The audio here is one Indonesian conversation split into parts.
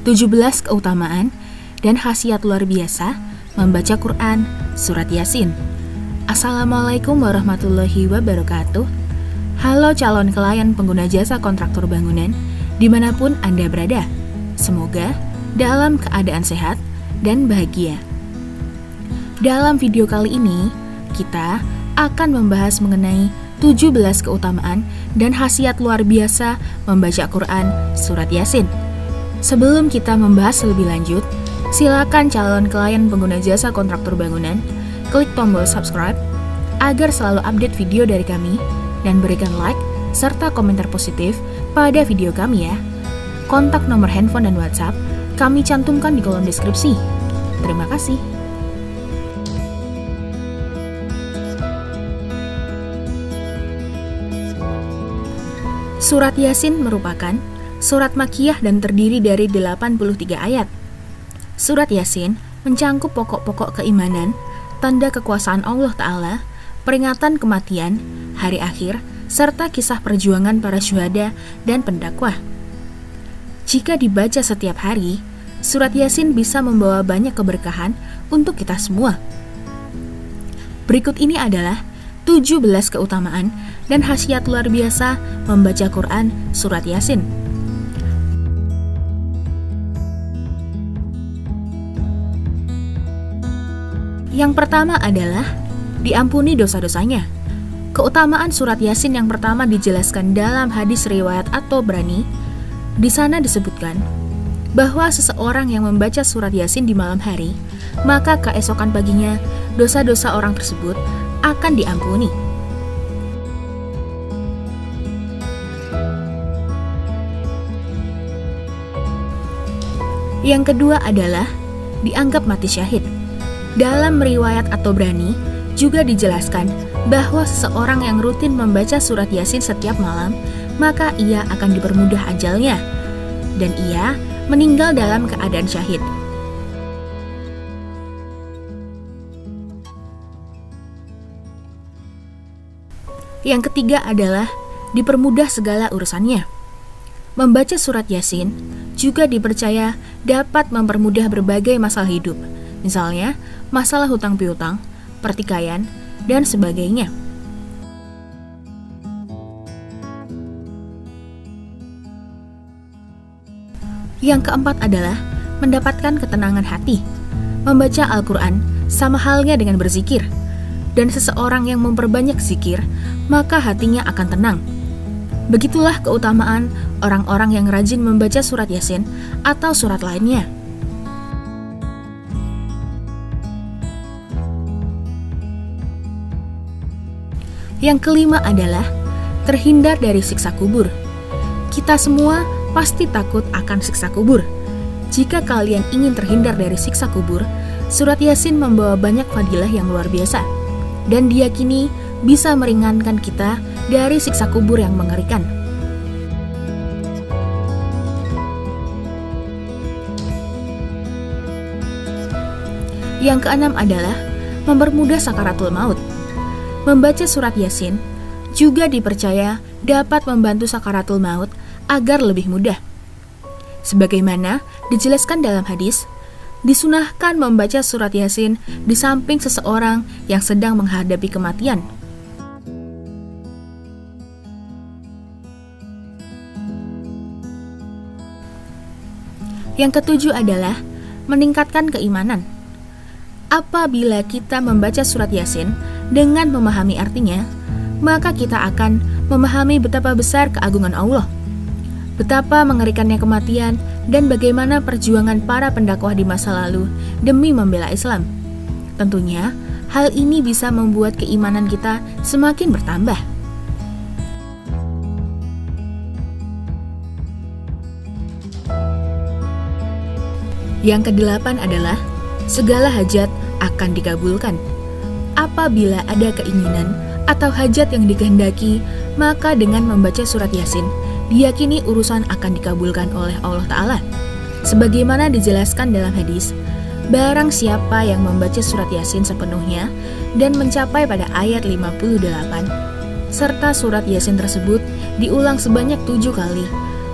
17 keutamaan dan khasiat luar biasa membaca Quran Surat Yasin. Assalamualaikum warahmatullahi wabarakatuh. Halo calon klien pengguna jasa kontraktor bangunan dimanapun Anda berada. Semoga dalam keadaan sehat dan bahagia. Dalam video kali ini, kita akan membahas mengenai 17 keutamaan dan khasiat luar biasa membaca Quran Surat Yasin. Sebelum kita membahas lebih lanjut, silakan calon klien pengguna jasa kontraktor bangunan klik tombol subscribe agar selalu update video dari kami dan berikan like serta komentar positif pada video kami ya. Kontak nomor handphone dan WhatsApp kami cantumkan di kolom deskripsi. Terima kasih. Surat Yasin merupakan surat Makkiyah dan terdiri dari 83 ayat. Surat Yasin mencangkup pokok-pokok keimanan, tanda kekuasaan Allah Ta'ala, peringatan kematian, hari akhir, serta kisah perjuangan para syuhada dan pendakwah. Jika dibaca setiap hari, Surat Yasin bisa membawa banyak keberkahan untuk kita semua. Berikut ini adalah 17 keutamaan dan khasiat luar biasa membaca Quran Surat Yasin. Yang pertama adalah diampuni dosa-dosanya. Keutamaan Surat Yasin yang pertama dijelaskan dalam hadis riwayat At-Tabrani. Di sana disebutkan bahwa seseorang yang membaca Surat Yasin di malam hari, maka keesokan paginya dosa-dosa orang tersebut akan diampuni. Yang kedua adalah dianggap mati syahid. Dalam riwayat At-Tabrani juga dijelaskan bahwa seseorang yang rutin membaca Surat Yasin setiap malam, maka ia akan dipermudah ajalnya dan ia meninggal dalam keadaan syahid. Yang ketiga adalah dipermudah segala urusannya. Membaca Surat Yasin juga dipercaya dapat mempermudah berbagai masalah hidup, misalnya masalah hutang piutang, pertikaian, dan sebagainya. Yang keempat adalah mendapatkan ketenangan hati. Membaca Al-Quran sama halnya dengan berzikir, dan seseorang yang memperbanyak zikir, maka hatinya akan tenang. Begitulah keutamaan orang-orang yang rajin membaca Surat Yasin atau surat lainnya. Yang kelima adalah terhindar dari siksa kubur. Kita semua pasti takut akan siksa kubur. Jika kalian ingin terhindar dari siksa kubur, Surat Yasin membawa banyak fadilah yang luar biasa dan diyakini bisa meringankan kita dari siksa kubur yang mengerikan. Yang keenam adalah mempermudah sakaratul maut. Membaca Surat Yasin juga dipercaya dapat membantu sakaratul maut agar lebih mudah. Sebagaimana dijelaskan dalam hadis, disunahkan membaca Surat Yasin di samping seseorang yang sedang menghadapi kematian. Yang ketujuh adalah meningkatkan keimanan. Apabila kita membaca Surat Yasin dengan memahami artinya, maka kita akan memahami betapa besar keagungan Allah, betapa mengerikannya kematian, dan bagaimana perjuangan para pendakwah di masa lalu demi membela Islam. Tentunya, hal ini bisa membuat keimanan kita semakin bertambah. Yang kedelapan adalah segala hajat akan dikabulkan. Apabila ada keinginan atau hajat yang dikehendaki, maka dengan membaca Surat Yasin, diyakini urusan akan dikabulkan oleh Allah Ta'ala. Sebagaimana dijelaskan dalam hadis, barang siapa yang membaca Surat Yasin sepenuhnya dan mencapai pada ayat 58, serta Surat Yasin tersebut diulang sebanyak 7 kali,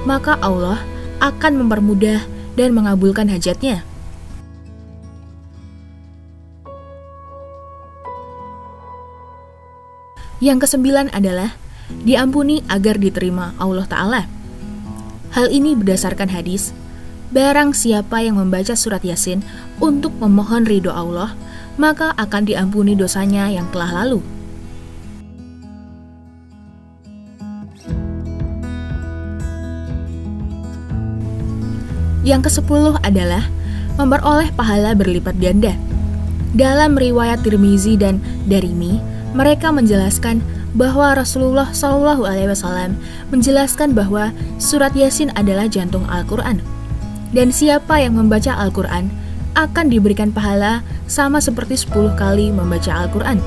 maka Allah akan mempermudah dan mengabulkan hajatnya. Yang kesembilan adalah diampuni agar diterima Allah Ta'ala. Hal ini berdasarkan hadis, barang siapa yang membaca surat Yasin untuk memohon ridho Allah, maka akan diampuni dosanya yang telah lalu. Yang ke-10 adalah memperoleh pahala berlipat ganda. Dalam riwayat Tirmizi dan Darimi, mereka menjelaskan bahwa Rasulullah SAW menjelaskan bahwa surat Yasin adalah jantung Al-Quran. Dan siapa yang membaca Al-Quran akan diberikan pahala sama seperti 10 kali membaca Al-Quran.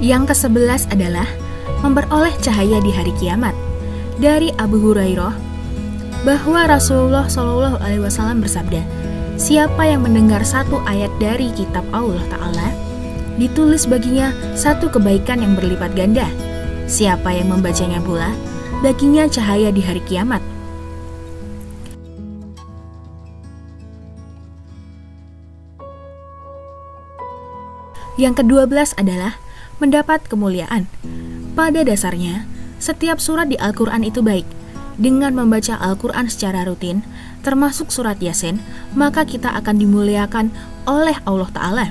Yang ke-11 adalah memperoleh cahaya di hari kiamat. Dari Abu Hurairah bahwa Rasulullah SAW bersabda, siapa yang mendengar satu ayat dari kitab Allah Ta'ala, ditulis baginya satu kebaikan yang berlipat ganda. Siapa yang membacanya pula, baginya cahaya di hari kiamat. Yang ke-12 adalah mendapat kemuliaan. Pada dasarnya, setiap surat di Al-Quran itu baik. Dengan membaca Al-Quran secara rutin, termasuk surat Yasin, maka kita akan dimuliakan oleh Allah Ta'ala.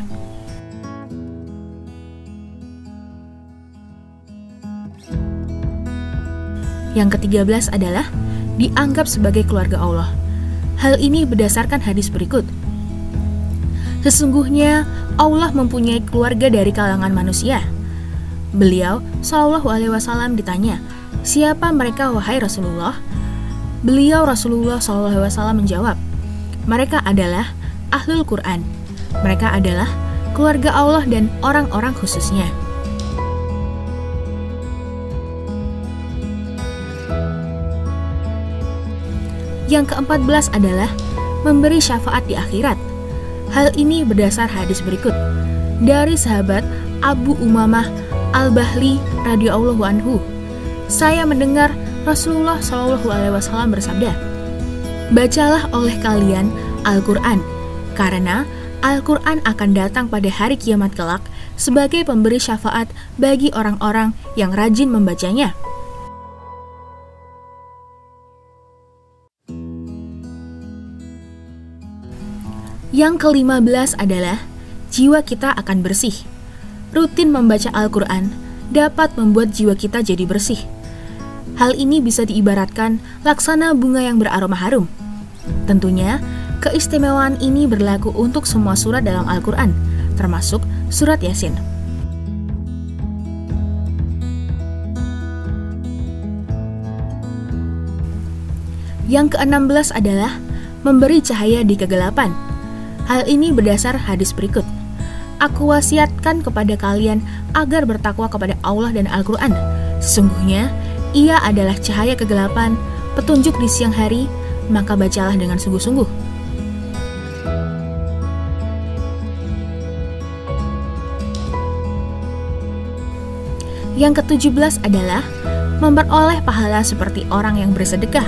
Yang ke-13 adalah dianggap sebagai keluarga Allah. Hal ini berdasarkan hadis berikut. Sesungguhnya Allah mempunyai keluarga dari kalangan manusia. Beliau SAW ditanya, siapa mereka wahai Rasulullah? Beliau Rasulullah SAW menjawab, mereka adalah Ahlul Quran. Mereka adalah keluarga Allah dan orang-orang khususnya. Yang ke-14 adalah memberi syafaat di akhirat. Hal ini berdasar hadis berikut. Dari sahabat Abu Umamah Al-Bahli radhiyallahu anhu, saya mendengar Rasulullah SAW bersabda, bacalah oleh kalian Al-Quran, karena Al-Quran akan datang pada hari kiamat kelak sebagai pemberi syafaat bagi orang-orang yang rajin membacanya. Yang ke-15 adalah jiwa kita akan bersih. Rutin membaca Al-Quran dapat membuat jiwa kita jadi bersih. Hal ini bisa diibaratkan laksana bunga yang beraroma harum. Tentunya, keistimewaan ini berlaku untuk semua surat dalam Al-Quran, termasuk surat Yasin. Yang ke-16 adalah memberi cahaya di kegelapan. Hal ini berdasar hadis berikut. Aku wasiatkan kepada kalian agar bertakwa kepada Allah dan Al-Quran. Sesungguhnya, ia adalah cahaya kegelapan, petunjuk di siang hari, maka bacalah dengan sungguh-sungguh. Yang ke-17 adalah memperoleh pahala seperti orang yang bersedekah.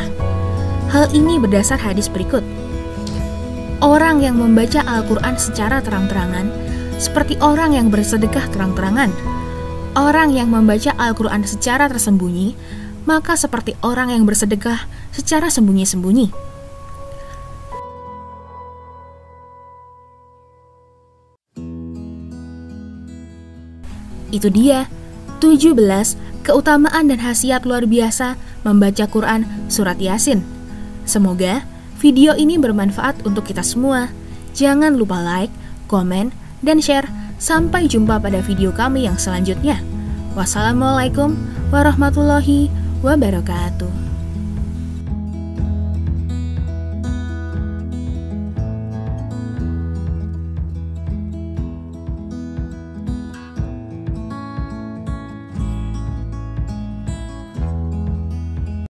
Hal ini berdasar hadis berikut. Orang yang membaca Al-Quran secara terang-terangan seperti orang yang bersedekah terang-terangan. Orang yang membaca Al-Quran secara tersembunyi, maka seperti orang yang bersedekah secara sembunyi-sembunyi. Itu dia 17 keutamaan dan khasiat luar biasa membaca Quran surat Yasin. Semoga video ini bermanfaat untuk kita semua. Jangan lupa like, komen, dan share. Sampai jumpa pada video kami yang selanjutnya. Wassalamualaikum warahmatullahi wabarakatuh.